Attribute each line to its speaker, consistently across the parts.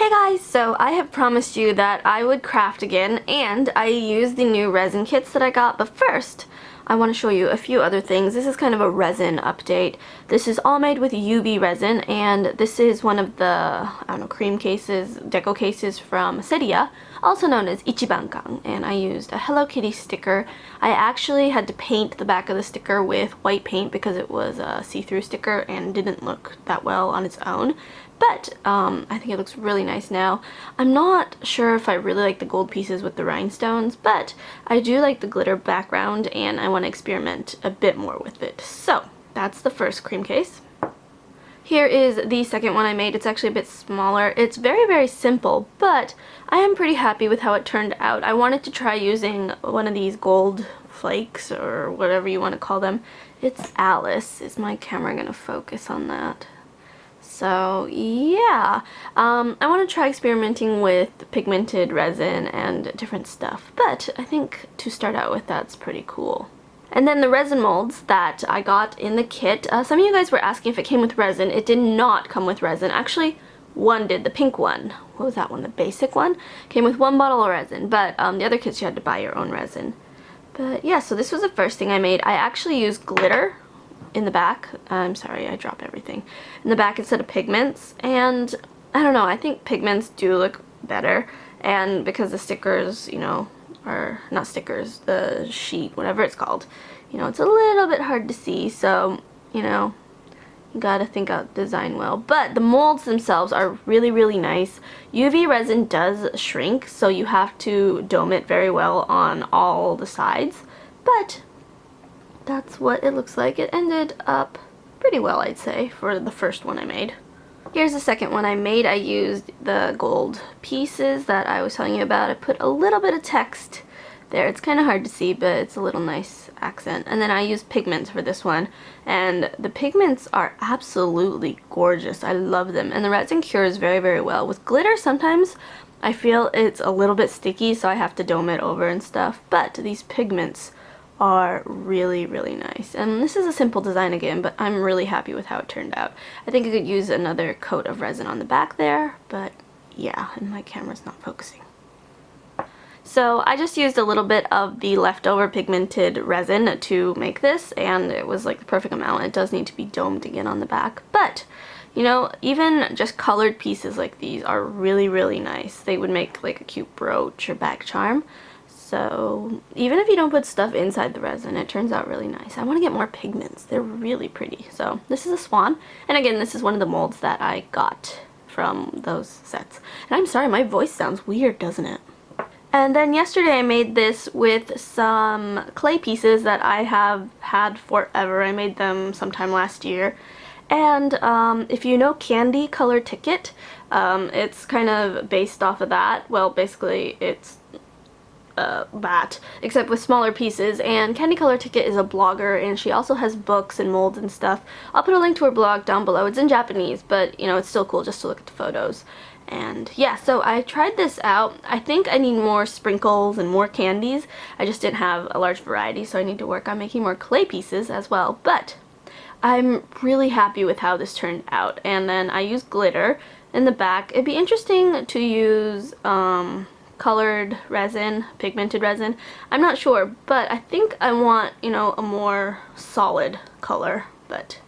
Speaker 1: Hey guys, so I have promised you that I would craft again, and I used the new resin kits that I got, but first I want to show you a few other things. This is kind of a resin update. This is all made with UV resin, and this is one of the, I don't know, cream cases, deco cases from Seria, also known as Ichibankan, and I used a Hello Kitty sticker. I actually had to paint the back of the sticker with white paint because it was a see-through sticker and didn't look that well on its own. But I think it looks really nice now. I'm not sure if I really like the gold pieces with the rhinestones, but I do like the glitter background and I want to experiment a bit more with it. So that's the first cream case. Here is the second one I made. It's actually a bit smaller. It's very, very simple, but I am pretty happy with how it turned out. I wanted to try using one of these gold flakes or whatever you want to call them. It's Alice. Is my camera going to focus on that? So yeah, I want to try experimenting with pigmented resin and different stuff, but I think to start out with that's pretty cool. And then the resin molds that I got in the kit, some of you guys were asking if it came with resin. It did not come with resin. Actually, one did, the pink one. What was that one? The basic one? Came with one bottle of resin, but the other kits you had to buy your own resin. But yeah, so this was the first thing I made. I actually used glitter in the back. I'm sorry, I dropped everything. In the back instead of pigments, and I don't know, I think pigments do look better, and because the stickers, you know, are not stickers, the sheet, whatever it's called, you know, it's a little bit hard to see, so, you know, you gotta think out design well. But the molds themselves are really, really nice. UV resin does shrink, so you have to dome it very well on all the sides, but that's what it looks like. It ended up pretty well, I'd say, for the first one I made. Here's the second one I made. I used the gold pieces that I was telling you about. I put a little bit of text there. It's kind of hard to see, but it's a little nice accent. And then I used pigments for this one, and the pigments are absolutely gorgeous. I love them, and the resin cures very, very well. With glitter, sometimes I feel it's a little bit sticky, so I have to dome it over and stuff, but these pigments are really, really nice. And this is a simple design again, but I'm really happy with how it turned out. I think I could use another coat of resin on the back there, but yeah, and my camera's not focusing. So I just used a little bit of the leftover pigmented resin to make this, and it was like the perfect amount. It does need to be domed again on the back, but you know, even just colored pieces like these are really, really nice. They would make like a cute brooch or back charm. So even if you don't put stuff inside the resin, it turns out really nice. I want to get more pigments. They're really pretty. So this is a Swan. And again, this is one of the molds that I got from those sets. And I'm sorry, my voice sounds weird, doesn't it? And then yesterday I made this with some clay pieces that I have had forever. I made them sometime last year. And if you know Candy Color Ticket, it's kind of based off of that. Well, basically it's that, except with smaller pieces. And Candy Color Ticket is a blogger, and she also has books and molds and stuff. I'll put a link to her blog down below. It's in Japanese, but you know, it's still cool just to look at the photos. And yeah, so I tried this out. I think I need more sprinkles and more candies. I just didn't have a large variety, so I need to work on making more clay pieces as well. But I'm really happy with how this turned out. And then I used glitter in the back. It'd be interesting to use colored resin, pigmented resin. I'm not sure, but I think I want, you know, a more solid color, but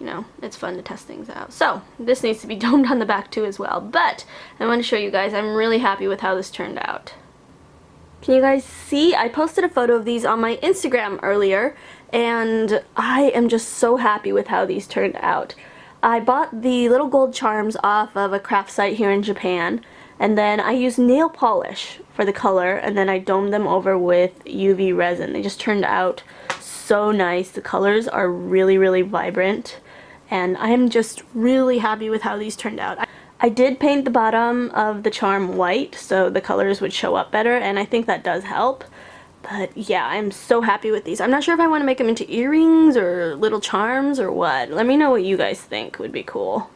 Speaker 1: you know, it's fun to test things out. So this needs to be domed on the back too as well, but I want to show you guys I'm really happy with how this turned out. Can you guys see? I posted a photo of these on my Instagram earlier, and I am just so happy with how these turned out. I bought the little gold charms off of a craft site here in Japan, and then I used nail polish for the color, and then I domed them over with UV resin. They just turned out so nice. The colors are really, really vibrant, and I am just really happy with how these turned out. I did paint the bottom of the charm white so the colors would show up better, and I think that does help. But yeah, I'm so happy with these. I'm not sure if I want to make them into earrings or little charms or what. Let me know what you guys think would be cool.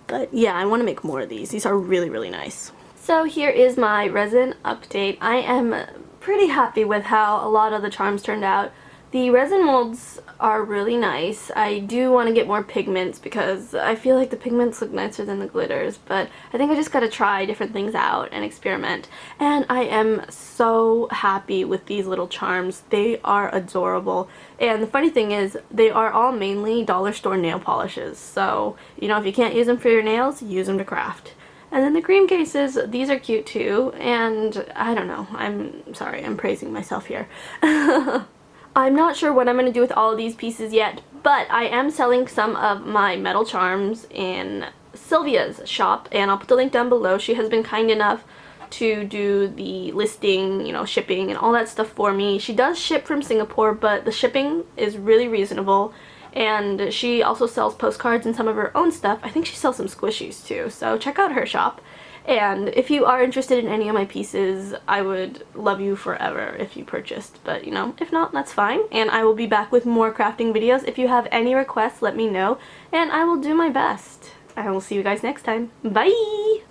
Speaker 1: But yeah, I want to make more of these. These are really, really nice. So here is my resin update. I am pretty happy with how a lot of the charms turned out. The resin molds are really nice. I do want to get more pigments because I feel like the pigments look nicer than the glitters, but I think I just gotta try different things out and experiment. And I am so happy with these little charms. They are adorable. And the funny thing is, they are all mainly dollar store nail polishes. So, you know, if you can't use them for your nails, use them to craft. And then the cream cases, these are cute too, and I don't know, I'm sorry, I'm praising myself here. I'm not sure what I'm going to do with all of these pieces yet, but I am selling some of my metal charms in Sylvia's shop, and I'll put the link down below. She has been kind enough to do the listing, you know, shipping and all that stuff for me. She does ship from Singapore, but the shipping is really reasonable. And she also sells postcards and some of her own stuff. I think she sells some squishies too, so check out her shop. And if you are interested in any of my pieces, I would love you forever if you purchased. But, you know, if not, that's fine. And I will be back with more crafting videos. If you have any requests, let me know, and I will do my best. I will see you guys next time. Bye!